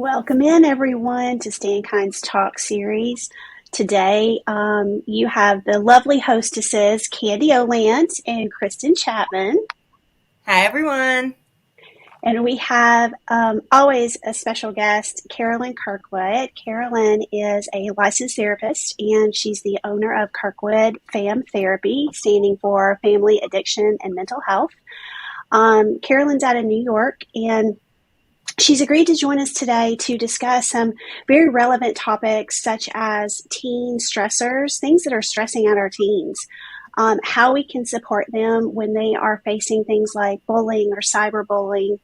Welcome in, everyone, to Stan Kind's Talk series. Today, you have the lovely hostesses, Candy Oland and Kristen Chapman. Hi, everyone. And we have always a special guest, Carolyn Kirkwood. Carolyn is a licensed therapist, and she's the owner of Kirkwood Fam Therapy, standing for Family Addiction and Mental Health. Carolyn's out of New York, and she's agreed to join us today to discuss some very relevant topics such as teen stressors, things that are stressing out our teens, how we can support them when they are facing things like bullying or cyberbullying.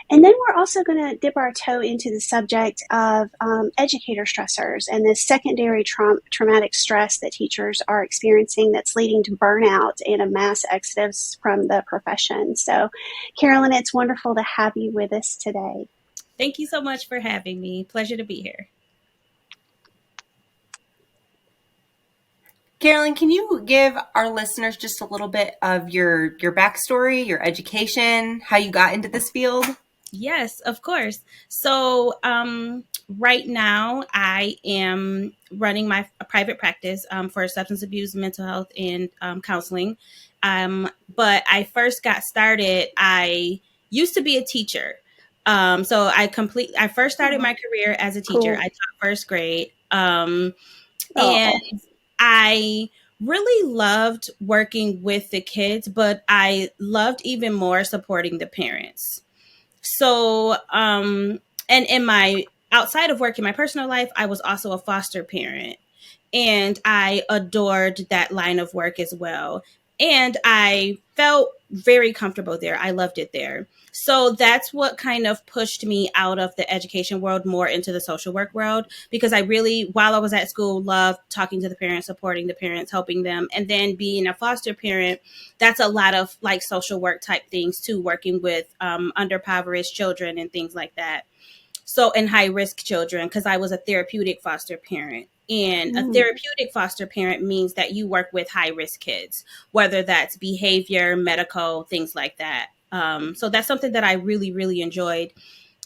And then we're also going to dip our toe into the subject of educator stressors and the secondary traumatic stress that teachers are experiencing that's leading to burnout and a mass exodus from the profession. So, Carolyn, it's wonderful to have you with us today. Thank you so much for having me. Pleasure to be here. Carolyn, can you give our listeners just a little bit of your backstory, your education, how you got into this field? Yes, of course. So right now I am running my private practice for substance abuse, mental health, and counseling. But I first got started, I used to be a teacher. So I first started my career as a teacher. Cool. I taught first grade. And I really loved working with the kids, but I loved even more supporting the parents. So, and in my outside of work in my personal life, I was also a foster parent, and I adored that line of work as well. And I felt very comfortable there. I loved it there. So that's what kind of pushed me out of the education world more into the social work world, because I really, while I was at school, loved talking to the parents, supporting the parents, helping them. And then being a foster parent, that's a lot of like social work type things too, working with underprivileged children and things like that. So, and high risk children, because I was a therapeutic foster parent. And a therapeutic foster parent means that you work with high risk kids, whether that's behavior, medical, things like that. So that's something that I really, really enjoyed.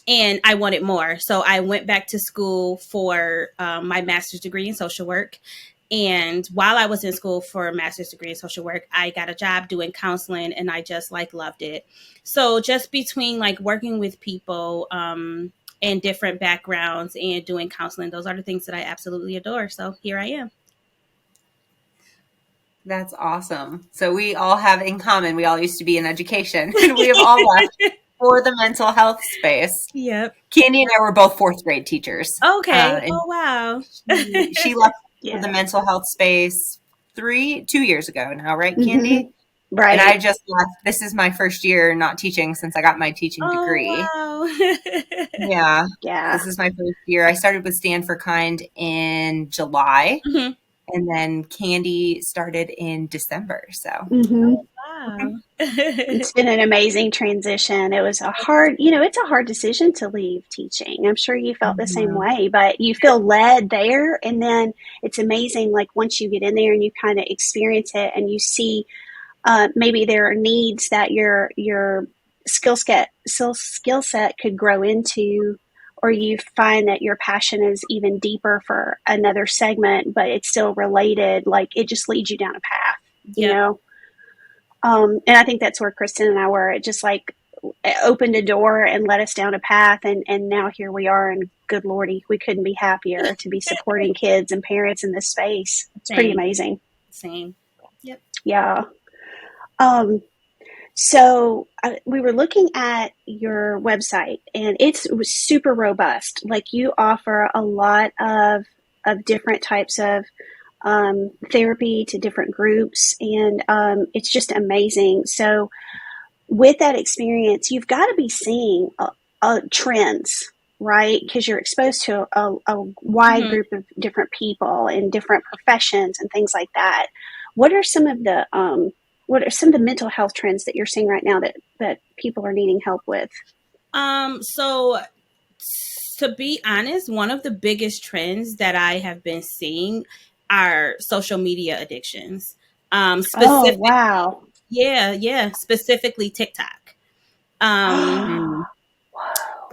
And I wanted more. So I went back to school for my master's degree in social work. And while I was in school for a master's degree in social work, I got a job doing counseling, and I just like loved it. So just between like working with people and different backgrounds and doing counseling, those are the things that I absolutely adore. So here I am. That's awesome. So we all have in common, we all used to be in education, and we have all left for the mental health space. Yep. Candy and I were both fourth grade teachers. Okay. Oh, wow. She left for the mental health space 2 years ago now, right, Candy? Mm-hmm. Right. And I just left. This is my first year not teaching since I got my teaching degree. Wow. Yeah. This is my first year. I started with Stand for Kind in July. Mm-hmm. And then Candy started in December. So, Wow. It's been an amazing transition. It was it's a hard decision to leave teaching. I'm sure you felt the same way, but you feel led there. And then it's amazing, like once you get in there and you kind of experience it and you see maybe there are needs that your skill set could grow into, or you find that your passion is even deeper for another segment, but it's still related. Like it just leads you down a path, you know? And I think that's where Kristen and I were. It just like opened a door and led us down a path. And now here we are, and good Lordy, we couldn't be happier to be supporting kids and parents in this space. It's pretty amazing. Same. Yep. Yeah. So we were looking at your website, and it was super robust. Like you offer a lot of different types of therapy to different groups, and it's just amazing. So with that experience, you've got to be seeing trends, right? Because you're exposed to a wide group of different people in different professions and things like that. What are some of the mental health trends that you're seeing right now that people are needing help with? So to be honest, one of the biggest trends that I have been seeing are social media addictions. Oh, wow. Yeah. Specifically TikTok.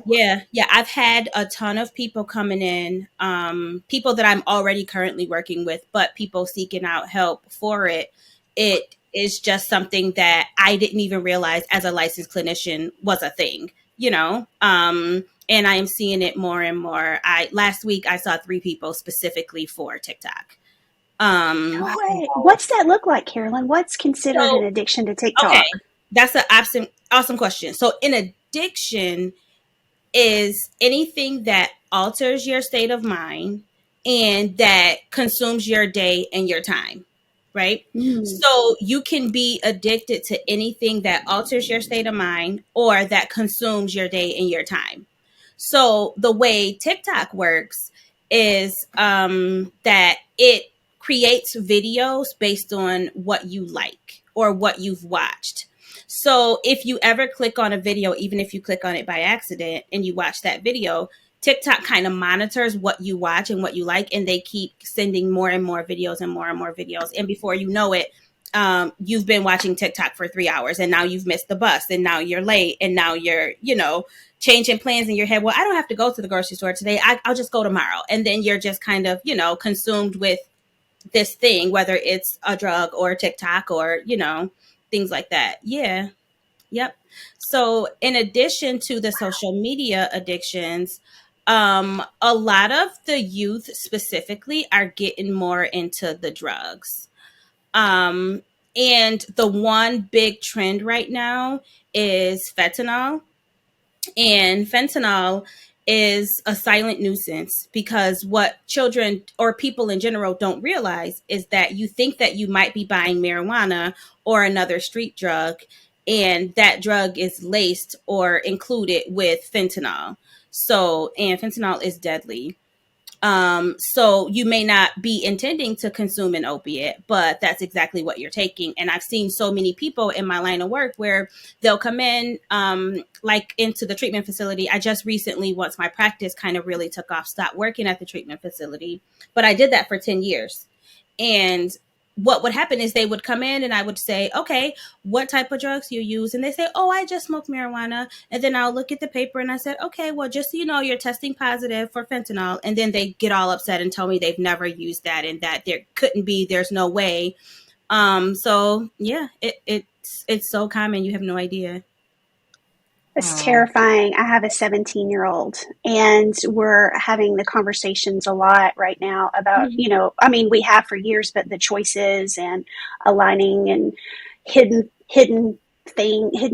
Yeah. I've had a ton of people coming in, people that I'm already currently working with, but people seeking out help for it. It is just something that I didn't even realize as a licensed clinician was a thing, you know? And I am seeing it more and more. Last week I saw 3 people specifically for TikTok. No Um, way. What's that look like, Carolyn? What's considered an so addiction to okay, TikTok? that's an awesome question. So in addiction, is anything that alters your state of mind and that consumes your day and your time, right? Mm. So you can be addicted to anything that alters your state of mind or that consumes your day and your time. So the way TikTok works is that it creates videos based on what you like or what you've watched. So if you ever click on a video, even if you click on it by accident and you watch that video, TikTok kind of monitors what you watch and what you like, and they keep sending more and more videos and more and more videos. And before you know it, you've been watching TikTok for 3 hours, and now you've missed the bus, and now you're late, and now you're, changing plans in your head. Well, I don't have to go to the grocery store today. I'll just go tomorrow. And then you're just kind of, consumed with this thing, whether it's a drug or TikTok or, things like that. Yeah. Yep. So, in addition to the social media addictions, a lot of the youth specifically are getting more into the drugs. Um, and the one big trend right now is fentanyl. And fentanyl is a silent nuisance because what children or people in general don't realize is that you think that you might be buying marijuana or another street drug, and that drug is laced or included with fentanyl. So, and fentanyl is deadly. So you may not be intending to consume an opiate, but that's exactly what you're taking. And I've seen so many people in my line of work where they'll come in, like into the treatment facility. I just recently, once my practice kind of really took off, stopped working at the treatment facility, but I did that for 10 years. And what would happen is they would come in and I would say, okay, what type of drugs do you use? And they say, oh, I just smoke marijuana. And then I'll look at the paper and I said, okay, well, just so you know, you're testing positive for fentanyl. And then they get all upset and tell me they've never used that and that there couldn't be, there's no way. So yeah, it's so common. You have no idea. It's terrifying. I have a 17-year-old, and we're having the conversations a lot right now about, Mhm. we have for years, but the choices and aligning and hidden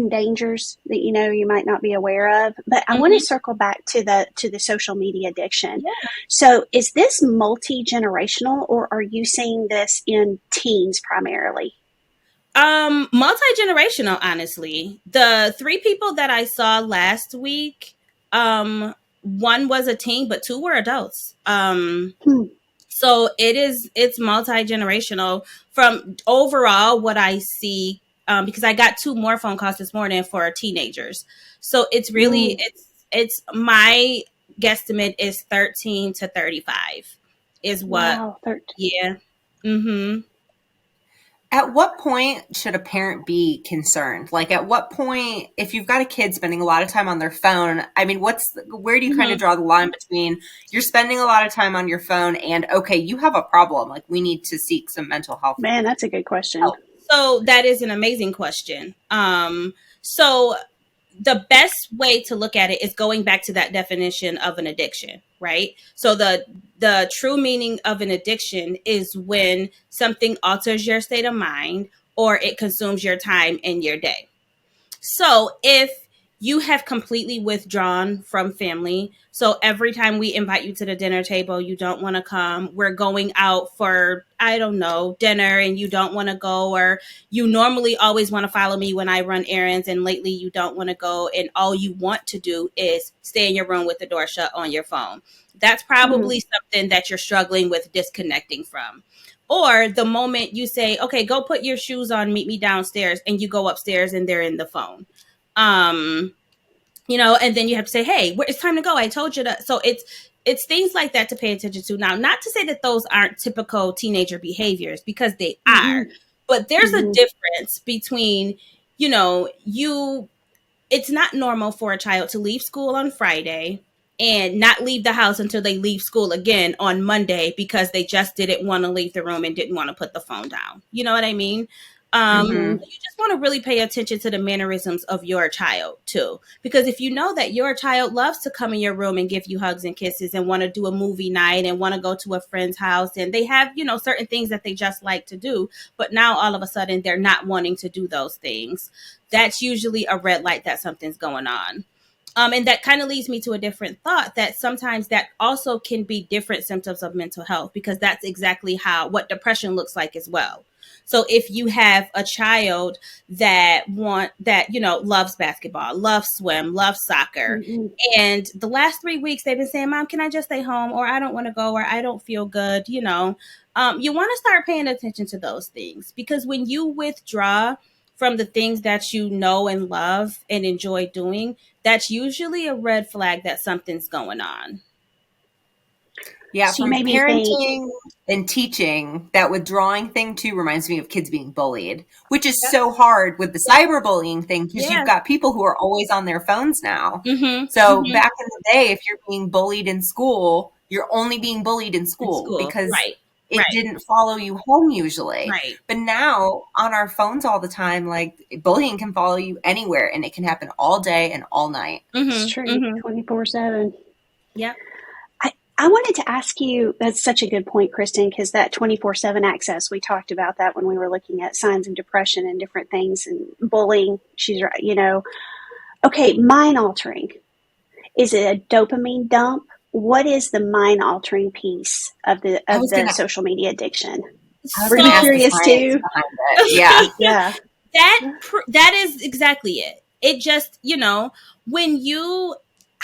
dangers that you might not be aware of. But I want to Mhm. circle back to the social media addiction. Yeah. So, is this multi-generational, or are you seeing this in teens primarily? Multi-generational, honestly. The 3 people that I saw last week, one was a teen, but 2 were adults. Hmm. So it's multi-generational from overall what I see, because I got 2 more phone calls this morning for teenagers. So it's really, Mm. it's my guesstimate is 13 to 35 is what, Wow. yeah. Mm-hmm. At what point should a parent be concerned? Like, at what point, if you've got a kid spending a lot of time on their phone, I mean, where do you kind of Mm-hmm. draw the line between you're spending a lot of time on your phone and, okay, you have a problem, like we need to seek some mental health Man, that's a good question. help? So that is an amazing question. So the best way to look at it is going back to that definition of an addiction, right? So the true meaning of an addiction is when something alters your state of mind or it consumes your time and your day. So if you have completely withdrawn from family, so every time we invite you to the dinner table, you don't want to come. We're going out for, I don't know, dinner and you don't want to go, or you normally always want to follow me when I run errands and lately you don't want to go and all you want to do is stay in your room with the door shut on your phone. That's Mm. probably something that you're struggling with disconnecting from. Or the moment you say, okay, go put your shoes on, meet me downstairs, and you go upstairs and they're in the phone. Um, and then you have to say, hey, it's time to go. I told you that. So it's things like that to pay attention to. Now, not to say that those aren't typical teenager behaviors, because they are, Hmm. but there's a Hmm. difference between, you it's not normal for a child to leave school on Friday and not leave the house until they leave school again on Monday because they just didn't want to leave the room and didn't want to put the phone down. You know what I mean? Mm-hmm. You just want to really pay attention to the mannerisms of your child too, because if you know that your child loves to come in your room and give you hugs and kisses and want to do a movie night and want to go to a friend's house, and they have, you know, certain things that they just like to do, but now all of a sudden they're not wanting to do those things, that's usually a red light that something's going on. And that kind of leads me to a different thought, that sometimes that also can be different symptoms of mental health, because that's exactly what depression looks like as well. So if you have a child that you know, loves basketball, loves swim, loves soccer, Mm-hmm. and the last 3 weeks they've been saying, "Mom, can I just stay home?" or "I don't want to go," or "I don't feel good," you know, you want to start paying attention to those things, because when you withdraw from the things that you know and love and enjoy doing, that's usually a red flag that something's going on. Yeah, So you from made me think. parenting and teaching, that withdrawing thing too reminds me of kids being bullied, which is Yep. so hard with the Yep. cyberbullying thing, because you've Yeah. got people who are always on their phones now. Mm-hmm. So Mm-hmm. back in the day, if you're being bullied in school, you're only being bullied in In school school. because Right. it Right. didn't follow you home usually. Right. But now on our phones all the time, like, bullying can follow you anywhere, and it can happen all day and all night. It's Mm-hmm. true, Mm-hmm. 24/7. Yep. I wanted to ask you, that's such a good point, Kristen, because that 24/7 access, we talked about that when we were looking at signs of depression and different things and bullying. She's right, you know. Okay, mind altering. Is it a dopamine dump? What is the mind altering piece of the I was gonna social media addiction? I was Were gonna you So ask the curious science too? behind it. Yeah. Yeah. that is exactly it. It just, you know, when you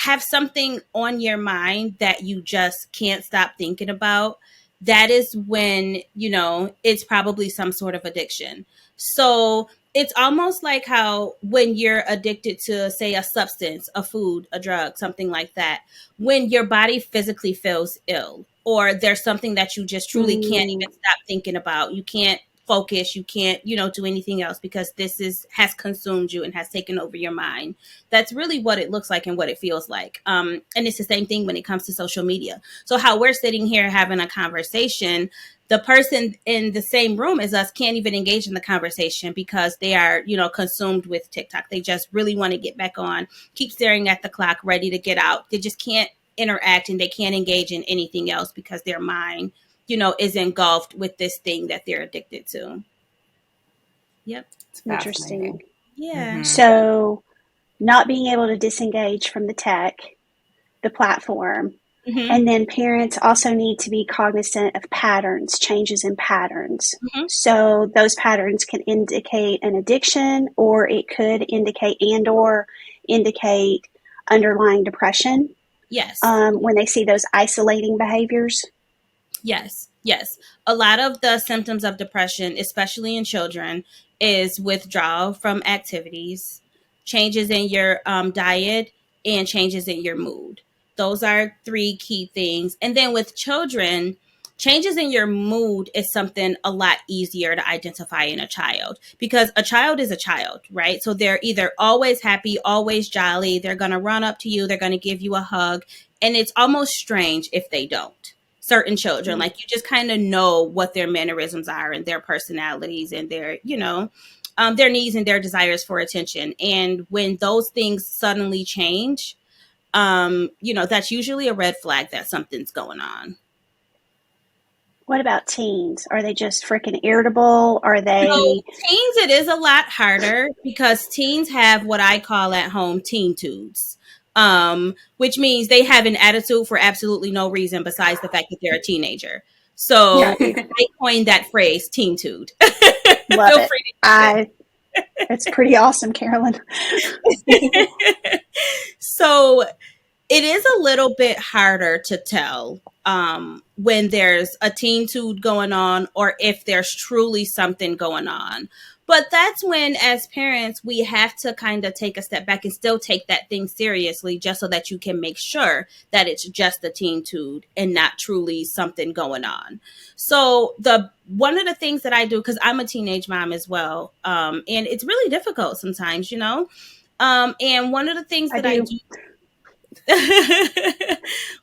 have something on your mind that you just can't stop thinking about, that is when, you know, it's probably some sort of addiction. So it's almost like how when you're addicted to, say, a substance, a food, a drug, something like that, when your body physically feels ill, or there's something that you just truly can't Mm, even stop thinking about, you can't focus, you can't, you know, do anything else because has consumed you and has taken over your mind. That's really what it looks like and what it feels like. And it's the same thing when it comes to social media. So how we're sitting here having a conversation, the person in the same room as us can't even engage in the conversation because they are, you know, consumed with TikTok. They just really want to get back on, keep staring at the clock, ready to get out. They just can't interact and they can't engage in anything else because their mind, you know, is engulfed with this thing that they're addicted to. Yep. It's interesting. fascinating. Yeah. Mm-hmm. So, not being able to disengage from the tech, the platform, Mm-hmm. and then parents also need to be cognizant of patterns, changes in patterns. Mm-hmm. So those patterns can indicate an addiction, or it could indicate underlying depression Yes. when they see those isolating behaviors. Yes. Yes. A lot of the symptoms of depression, especially in children, is withdrawal from activities, changes in your diet, and changes in your mood. Those are three key things. And then with children, changes in your mood is something a lot easier to identify in a child, because a child is a child, right? So they're either always happy, always jolly, they're going to run up to you, they're going to give you a hug, and it's almost strange if they don't. Certain children, like, you just kind of know what their mannerisms are and their personalities and their, you know, their needs and their desires for attention. And when those things suddenly change, you know, that's usually a red flag that something's going on. What about teens? Are they just freaking irritable? Are So they? teens, it is a lot harder because teens have what I call at home teen tudes, which means they have an attitude for absolutely no reason besides the fact that they're a teenager. So Got you. I coined that phrase, teen tude. Love Feel it. free to It's pretty awesome, Carolyn. So it is a little bit harder to tell when there's a teen tude going on or if there's truly something going on. But that's when, as parents, we have to kind of take a step back and still take that thing seriously, just so that you can make sure that it's just a teen tude and not truly something going on. So one of the things that I do, because I'm a teenage mom as well, and it's really difficult sometimes, you know, And one of the things I that I do. do,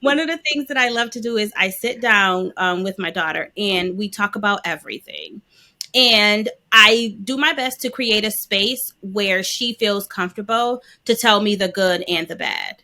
one of the things that I love to do is I sit down with my daughter and we talk about everything. And I do my best to create a space where she feels comfortable to tell me the good and the bad.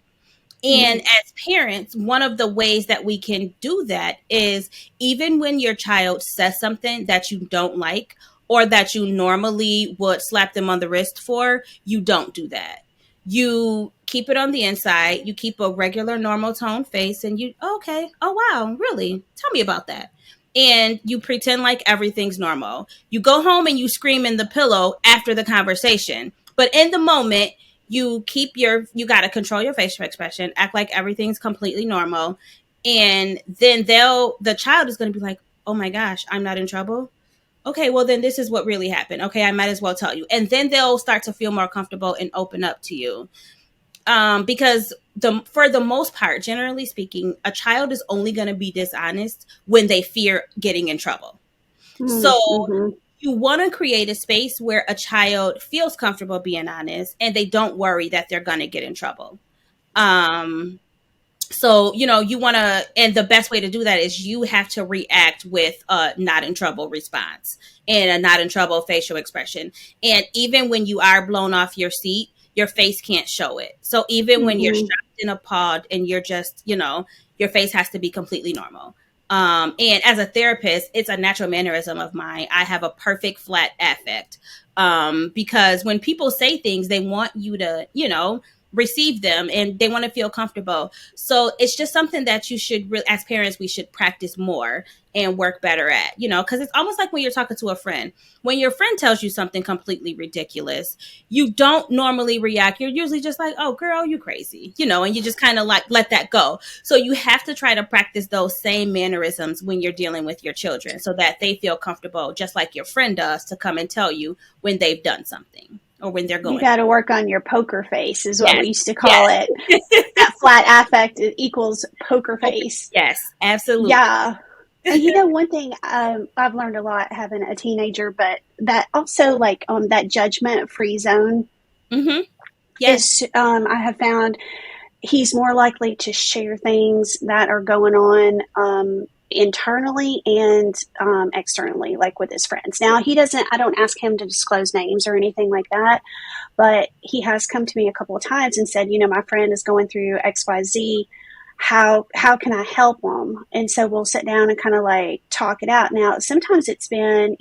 And Mhm. as parents, one of the ways that we can do that is even when your child says something that you don't like or that you normally would slap them on the wrist for, you don't do that. You keep it on the inside, you keep a regular, normal tone face, and you, okay, oh, wow, really? Tell me about that. And you pretend like everything's normal. You go home and you scream in the pillow after the conversation. But in the moment, you got to control your facial expression, act like everything's completely normal, and then the child is going to be like, oh my gosh, I'm not in trouble. Okay, well then this is what really happened. Okay, I might as well tell you, and then they'll start to feel more comfortable and open up to you. Because for the most part, generally speaking, a child is only going to be dishonest when they fear getting in trouble. So Mm-hmm. you want to create a space where a child feels comfortable being honest and they don't worry that they're going to get in trouble. Um, so, you want to, and the best way to do that is you have to react with a not in trouble response and a not in trouble facial expression. And even when you are blown off your seat, your face can't show it. So even when you're Mm-hmm. strapped in a pod and you're just, your face has to be completely normal. And as a therapist, it's a natural mannerism of mine. I have a perfect flat affect. Because when people say things, they want you to, receive them and they want to feel comfortable. So it's just something that you should really, as parents, we should practice more and work better at, because it's almost like when you're talking to a friend. When your friend tells you something completely ridiculous, you don't normally react. You're usually just like, oh, girl, you crazy, and you just kind of like let that go. So you have to try to practice those same mannerisms when you're dealing with your children so that they feel comfortable, just like your friend does, to come and tell you when they've done something or when they're You going. got to work on your poker face, is what Yes. we used to call Yes. it. That flat affect equals poker face. Yes, absolutely. Yeah. And one thing I've learned a lot having a teenager, but that also like that judgment free zone Mm-hmm. Yes. is I have found he's more likely to share things that are going on internally and externally, like with his friends. Now, I don't ask him to disclose names or anything like that, but he has come to me a couple of times and said, my friend is going through XYZ. How can I help them? And so we'll sit down and kind of like talk it out. Now, sometimes it's been,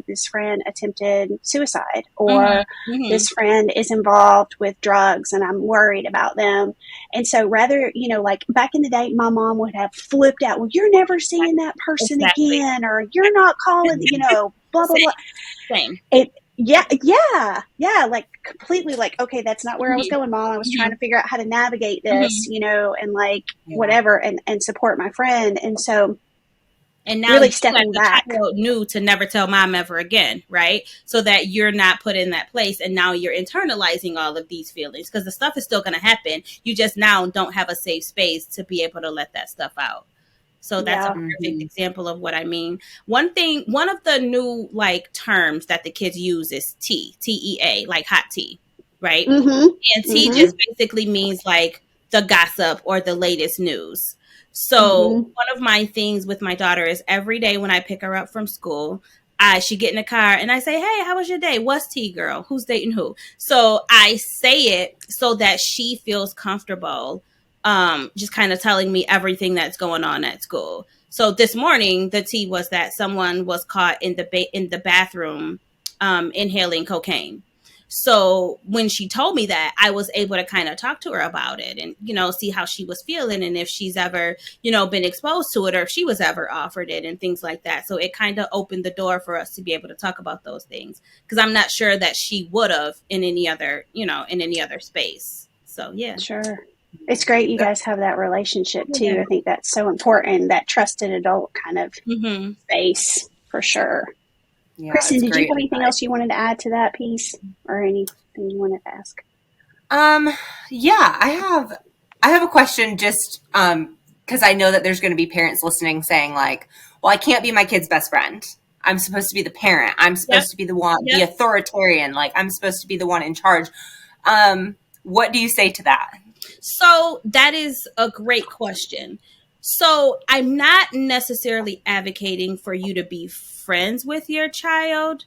this friend attempted suicide or Mm-hmm. this friend is involved with drugs and I'm worried about them. And so rather, like back in the day, my mom would have flipped out, well, you're never seeing that person Exactly. again, or you're not calling, blah, blah, blah. Same. Yeah, like completely like, okay, that's not where I was Mm-hmm. going, Mom. I was trying Mm-hmm. to figure out how to navigate this, and like Yeah. whatever and support my friend. And so And now really you, stepping as a back. child, knew to never tell mom ever again, right? So that you're not put in that place, and now you're internalizing all of these feelings because the stuff is still going to happen. You just now don't have a safe space to be able to let that stuff out. So that's a Yeah. perfect example of what I mean. One of the new like terms that the kids use is TEA, like hot tea, right? Mm-hmm. And tea Mm-hmm. just basically means like the gossip or the latest news. So Mm-hmm. one of my things with my daughter is every day when I pick her up from school, she get in the car and I say, hey, how was your day? What's tea, girl? Who's dating who? So I say it so that she feels comfortable, just kind of telling me everything that's going on at school. So this morning, the tea was that someone was caught in the bathroom, inhaling cocaine. So when she told me that, I was able to kind of talk to her about it and, see how she was feeling and if she's ever, been exposed to it or if she was ever offered it and things like that. So it kind of opened the door for us to be able to talk about those things because I'm not sure that she would have in any other, in any other space. So, yeah. Sure. It's great you guys have that relationship too. I think that's so important, that trusted adult kind of space for sure. Yeah, Kristen, did you great have anything advice. else you wanted to add to that piece or anything you wanted to ask? Yeah, I have a question just because I know that there's going to be parents listening saying like, well, I can't be my kid's best friend. I'm supposed to be the parent. I'm supposed to be the one, the authoritarian. Like I'm supposed to be the one in charge. What do you say to that? So that is a great question. So I'm not necessarily advocating for you to be friends with your child,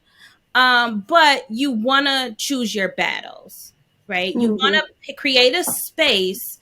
but you want to choose your battles, right? You Mm-hmm. want to create a space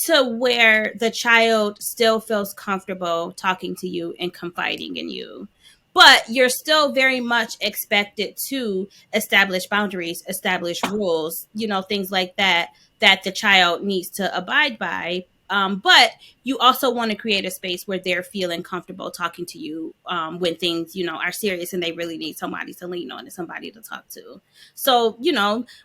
to where the child still feels comfortable talking to you and confiding in you. But you're still very much expected to establish boundaries, establish rules, things like that, that the child needs to abide by. But you also want to create a space where they're feeling comfortable talking to you when things, are serious and they really need somebody to lean on and somebody to talk to. So,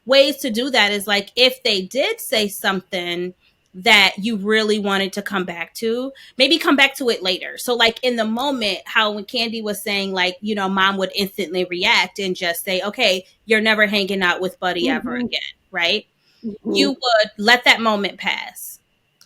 ways to do that is like if they did say something that you really wanted to come back to, maybe come back to it later. So like in the moment, how when Candy was saying like, mom would instantly react and just say, okay, you're never hanging out with Buddy ever Mm-hmm. again, right? Mm-hmm. You would let that moment pass.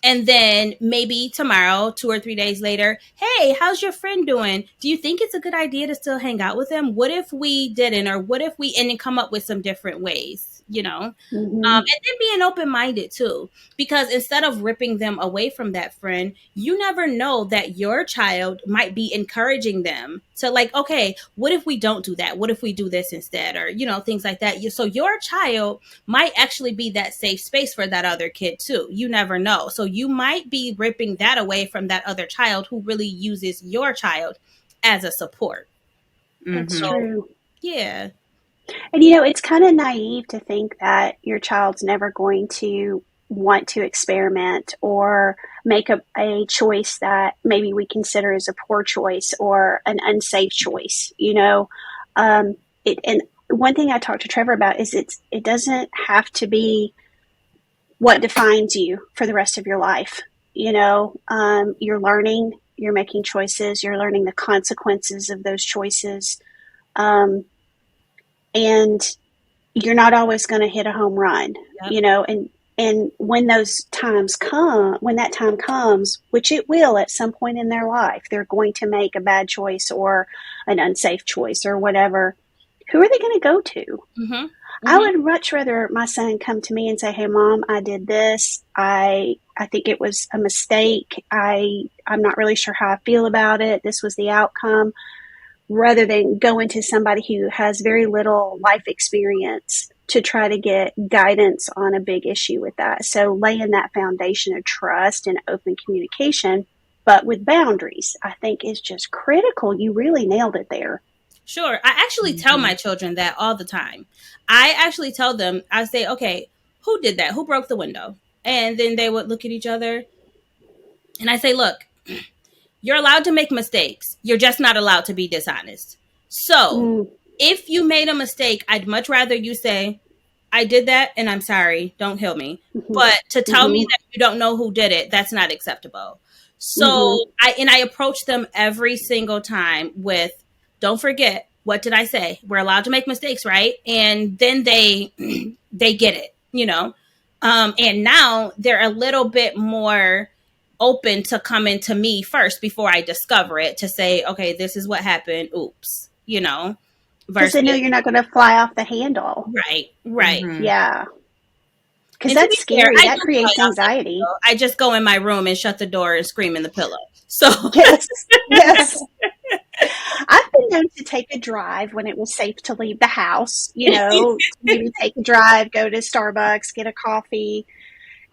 And then maybe tomorrow, 2 or 3 days later, hey, how's your friend doing? Do you think it's a good idea to still hang out with him? What if we didn't? Or what if we, and then come up with some different ways, Mm-hmm. and then being open minded too, because instead of ripping them away from that friend, you never know that your child might be encouraging them to like, okay, what if we don't do that? What if we do this instead? Or, things like that. So your child might actually be that safe space for that other kid too. You never know. So you might be ripping that away from that other child who really uses your child as a support. That's Mm-hmm. So, true. yeah. And it's kind of naive to think that your child's never going to want to experiment or make a choice that maybe we consider as a poor choice or an unsafe choice. And one thing I talked to Trevor about is it doesn't have to be what defines you for the rest of your life. You're learning, you're making choices, you're learning the consequences of those choices. And you're not always going to hit a home run, Yep. and when that time comes, which it will at some point in their life, they're going to make a bad choice or an unsafe choice or whatever. Who are they going to go to? Mm-hmm. I Mm-hmm. would much rather my son come to me and say, "Hey, Mom, I did this. I think it was a mistake. I'm not really sure how I feel about it. This was the outcome," rather than going to somebody who has very little life experience to try to get guidance on a big issue with that. So laying that foundation of trust and open communication, but with boundaries, I think is just critical. You really nailed it there. Sure. I actually tell my children that all the time. I actually tell them, I say, okay, who did that? Who broke the window? And then they would look at each other and I say, look, you're allowed to make mistakes. You're just not allowed to be dishonest. So Mm, if you made a mistake, I'd much rather you say, I did that and I'm sorry. Don't kill me. mm-hmm, But to tell me mm-hmm, that you don't know who did it, that's not acceptable. mm-hmm. So I approach them every single time with, don't forget, what did I say? We're allowed to make mistakes, right? And then they they get it. And now they're a little bit more open to coming to me first before I discover it to say, okay, this is what happened. Oops. Because they know Versus, you're not going to fly off the handle. right, right. Mm-hmm. Yeah. Because And to that's be fair, scary. I That don't fly creates off the anxiety. handle. I just go in my room and shut the door and scream in the pillow. So, Yes. Yes. I've been known to take a drive when it was safe to leave the house, maybe take a drive, go to Starbucks, get a coffee.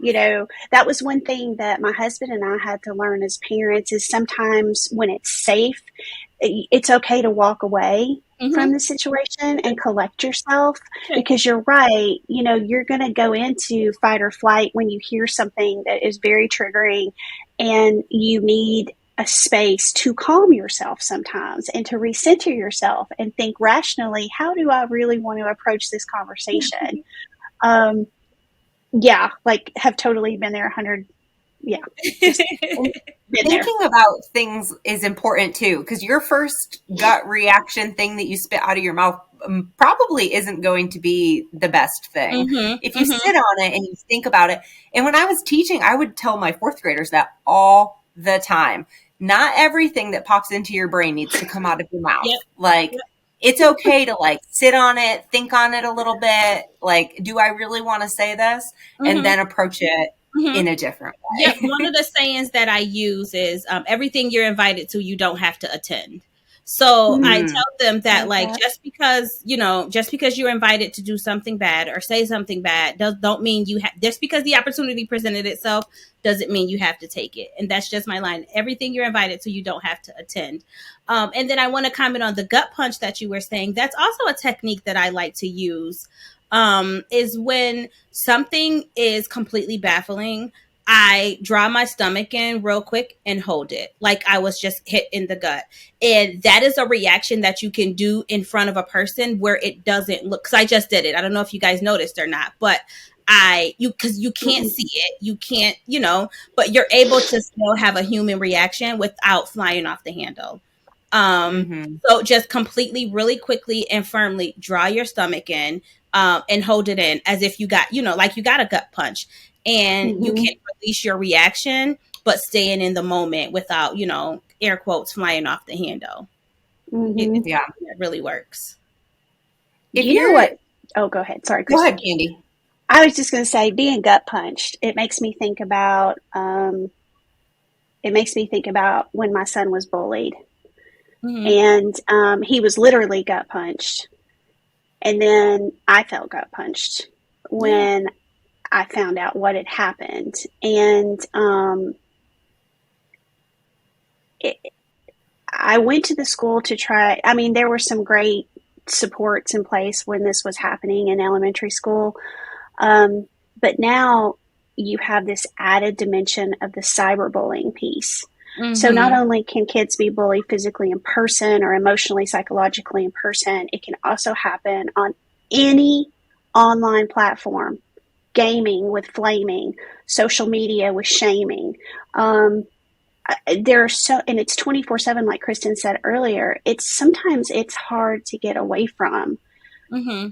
That was one thing that my husband and I had to learn as parents is sometimes when it's safe, it's okay to walk away mhm, from the situation and collect yourself sure. because you're right. You're going to go into fight or flight when you hear something that is very triggering and you need a space to calm yourself sometimes and to recenter yourself and think rationally, how do I really want to approach this conversation? Um, yeah, like have totally been there 100. Yeah, just been there. Thinking about things is important too, because your first gut reaction thing that you spit out of your mouth probably isn't going to be the best thing. Mhm, If you mhm. sit on it and you think about it, and when I was teaching, I would tell my fourth graders that all the time. Not everything that pops into your brain needs to come out of your mouth. Yep, Like, yep. it's okay to like sit on it, think on it a little bit. Like, do I really want to say this? And Mm-hmm. then approach it Mm-hmm. in a different Yep. way. One of the sayings that I use is everything you're invited to, you don't have to attend. So I Mm, Mm, tell them I that, like like, that. just because you're invited to do something bad or say something bad, don't mean you have, just because the opportunity presented itself, doesn't mean you have to take it. And that's just my line. Everything you're invited to, you don't have to attend. And then I want to comment on the gut punch that you were saying. That's also a technique that I like to use. Is when something is completely baffling, I draw my stomach in real quick and hold it like I was just hit in the gut. And that is a reaction that you can do in front of a person where it doesn't look, because I just did it. I don't know if you guys noticed or not, but because you can't Mm-mm. see it, you can't, but you're able to still have a human reaction without flying off the handle. Um, hmm so just completely, really quickly and firmly draw your stomach in, and hold it in as if you got, like you got a gut punch, and you Mm-hmm. can release your reaction, but staying in the moment without, air quotes flying off the handle. Mm-hmm. It's Yeah. something that really works. If You know you're, what? Oh, go ahead. Sorry, go ahead, Kristen. Candy. I was just going to say, being gut punched, it makes me think about when my son was bullied, Mm-hmm. and he was literally gut punched, and then I felt gut punched Yeah. when I found out what had happened, and it, I went to the school to try. I mean, there were some great supports in place when this was happening in elementary school. Um, but now you have this added dimension of the cyberbullying piece. So not Mm-hmm. only can kids be bullied physically in person or emotionally, psychologically in person, it can also happen on any online platform, gaming with flaming, social media with shaming. Um, and it's 24/7, like Kristen said earlier. Sometimes it's hard to get away from. Mm-hmm.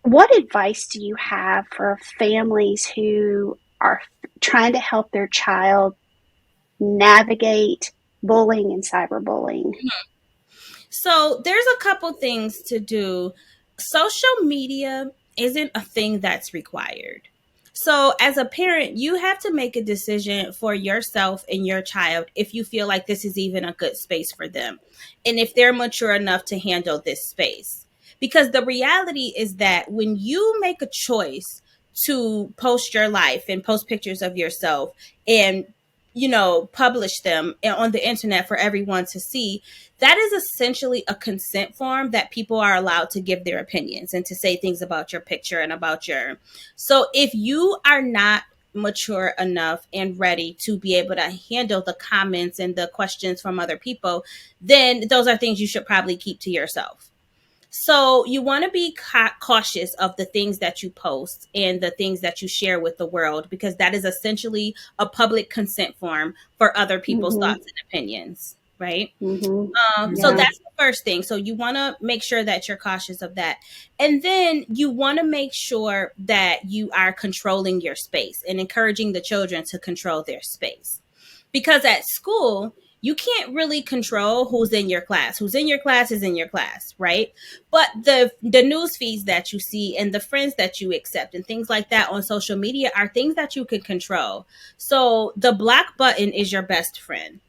What advice do you have for families who are trying to help their child navigate bullying and cyberbullying? So there's a couple things to do. Social media isn't a thing that's required. So as a parent, you have to make a decision for yourself and your child if you feel like this is even a good space for them, and if they're mature enough to handle this space. Because the reality is that when you make a choice to post your life and post pictures of yourself and publish them on the internet for everyone to see, that is essentially a consent form that people are allowed to give their opinions and to say things about your picture and about your. So if you are not mature enough and ready to be able to handle the comments and the questions from other people, then those are things you should probably keep to yourself. So you want to be cautious of the things that you post and the things that you share with the world, because that is essentially a public consent form for other people's Mm-hmm. thoughts and opinions, right? Mm-hmm. So Yeah. hmm that's the first thing. So you want to make sure that you're cautious of that. And then you want to make sure that you are controlling your space and encouraging the children to control their space. Because at school, you can't really control who's in your class. Who's in your class is in your class, right? But the news feeds that you see and the friends that you accept and things like that on social media are things that you can control. So the black button is your best friend.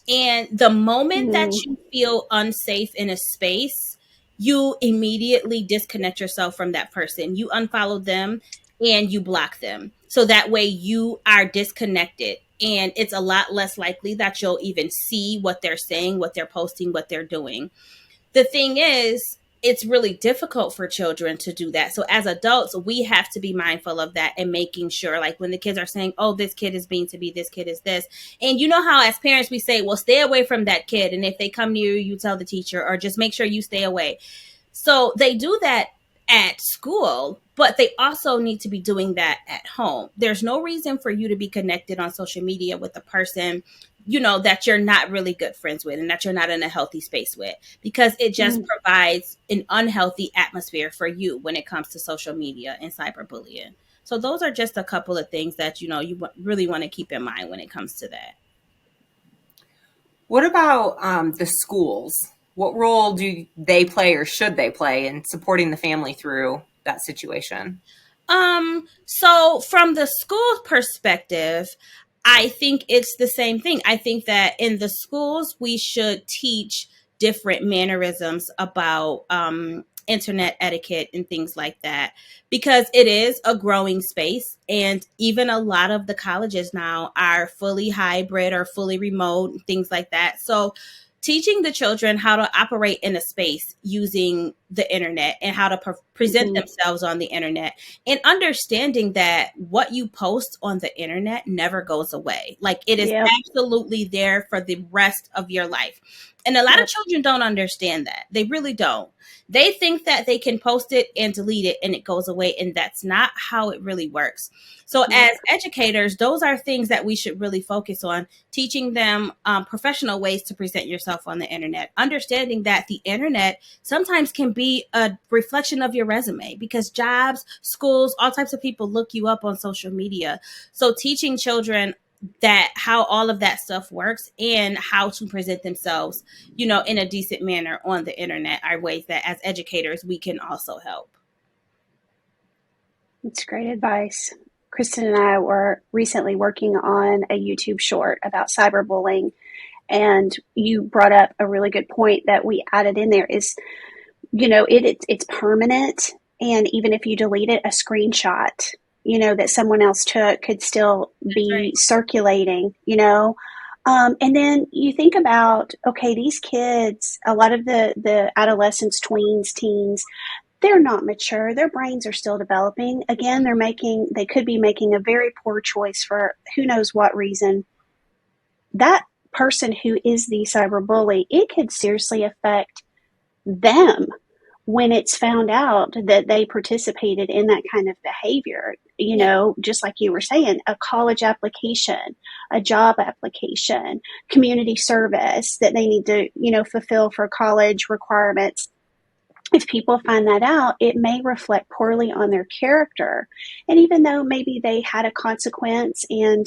And the moment that Mm-hmm. you feel unsafe in a space, you immediately disconnect yourself from that person. You unfollow them and you block them. So that way you are disconnected. And it's a lot less likely that you'll even see what they're saying, what they're posting, what they're doing. The thing is, it's really difficult for children to do that. So as adults, we have to be mindful of that and making sure, like when the kids are saying, oh, this kid is being to be, this kid is this. And you know how as parents we say, well, stay away from that kid. And if they come near you, you tell the teacher, or just make sure you stay away. So they do that at school, but they also need to be doing that at home. There's no reason for you to be connected on social media with a person, that you're not really good friends with and that you're not in a healthy space with, because it just provides an unhealthy atmosphere for you when it comes to social media and cyberbullying. So those are just a couple of things that, really want to keep in mind when it comes to that. What about the schools? What role do they play or should they play in supporting the family through that situation? So from the school perspective, I think it's the same thing. I think that in the schools, we should teach different mannerisms about internet etiquette and things like that, because it is a growing space. And even a lot of the colleges now are fully hybrid or fully remote and things like that. So teaching the children how to operate in a space using the internet and how to present Mm-hmm. themselves on the internet, and understanding that what you post on the internet never goes away. Like, it is Yep. absolutely there for the rest of your life. And a lot of Yep. children don't understand that. They really don't. They think that they can post it and delete it and it goes away. And that's not how it really works. So, as Nope. educators, those are things that we should really focus on, teaching them professional ways to present yourself on the internet, understanding that the internet sometimes can be a reflection of your resume, because jobs, schools, all types of people look you up on social media. So teaching children that how all of that stuff works and how to present themselves, in a decent manner on the internet, are ways that as educators we can also help. It's great advice. Kristen and I were recently working on a YouTube short about cyberbullying, and you brought up a really good point that we added in there is, it's permanent, and even if you delete it, a screenshot, that someone else took could still That's be right. circulating, and then you think about, okay, these kids, a lot of the adolescents, tweens, teens, they're not mature. Their brains are still developing. Again, they could be making a very poor choice for who knows what reason. That person who is the cyberbully, it could seriously affect them when it's found out that they participated in that kind of behavior. Yeah. Just like you were saying, a college application, a job application, community service that they need to, fulfill for college requirements. If people find that out, it may reflect poorly on their character. And even though maybe they had a consequence and,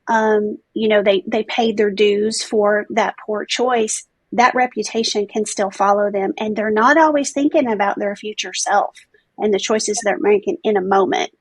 they paid their dues for that poor choice, that reputation can still follow them. And they're not always thinking about their future self and the choices they're making in a moment.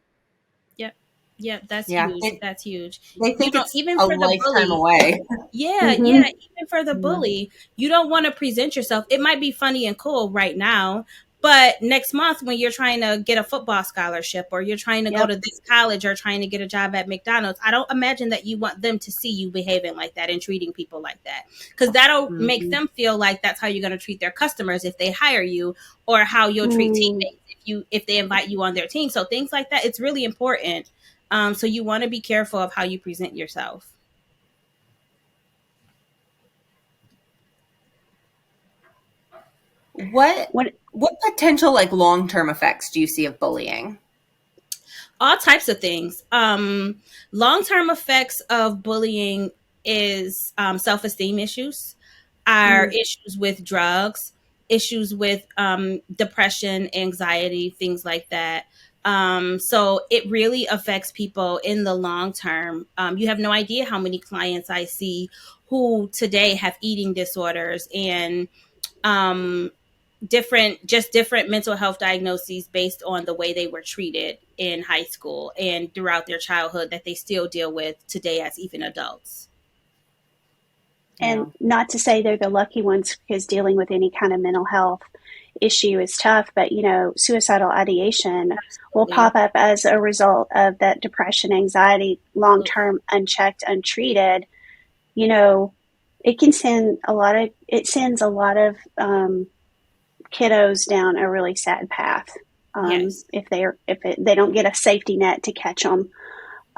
Yep. Yep. That's Yeah. huge. That's huge. They think it's Even a for the lifetime bully. away. Yeah, Mm-hmm. even for the Yeah. bully, you don't want to present yourself. It might be funny and cool right now, but next month when you're trying to get a football scholarship or you're trying to go Yep. to this college or trying to get a job at McDonald's, I don't imagine that you want them to see you behaving like that and treating people like that, because that'll make Mm-hmm. them feel like that's how you're going to treat their customers if they hire you, or how you'll treat Mm. teammates if they invite you on their team. So things like that, it's really important. So you want to be careful of how you present yourself. What What what potential like long-term effects do you see of bullying? All types of things. Long-term effects of bullying is self-esteem issues, are mm, issues with drugs, issues with depression, anxiety, things like that. So it really affects people in the long term. You have no idea how many clients I see who today have eating disorders and um, different mental health diagnoses based on the way they were treated in high school and throughout their childhood that they still deal with today as even adults. and Yeah. not to say they're the lucky ones, because dealing with any kind of mental health issue is tough, but suicidal ideation will Absolutely. pop up as a result of that depression, anxiety, long term, unchecked, untreated. You know, it sends a lot of kiddos down a really sad path, Yes. they don't get a safety net to catch them.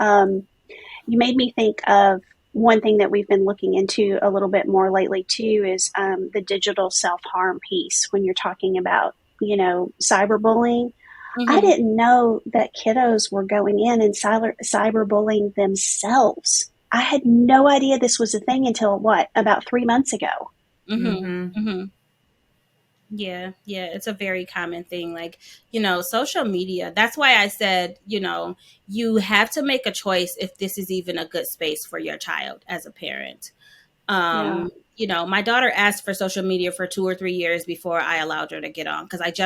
You made me think of one thing that we've been looking into a little bit more lately too is the digital self-harm piece when you're talking about cyberbullying. I Mm-hmm. didn't know that kiddos were going in and cyberbullying themselves. I had no idea this was a thing until about 3 months ago. Mm-hmm. Mm-hmm. Mm-hmm. Yeah, yeah, it's a very common thing. Like, social media. That's why I said, you have to make a choice if this is even a good space for your child as a parent. Yeah. my daughter asked for social media for 2 or 3 years before I allowed her to get on, because I just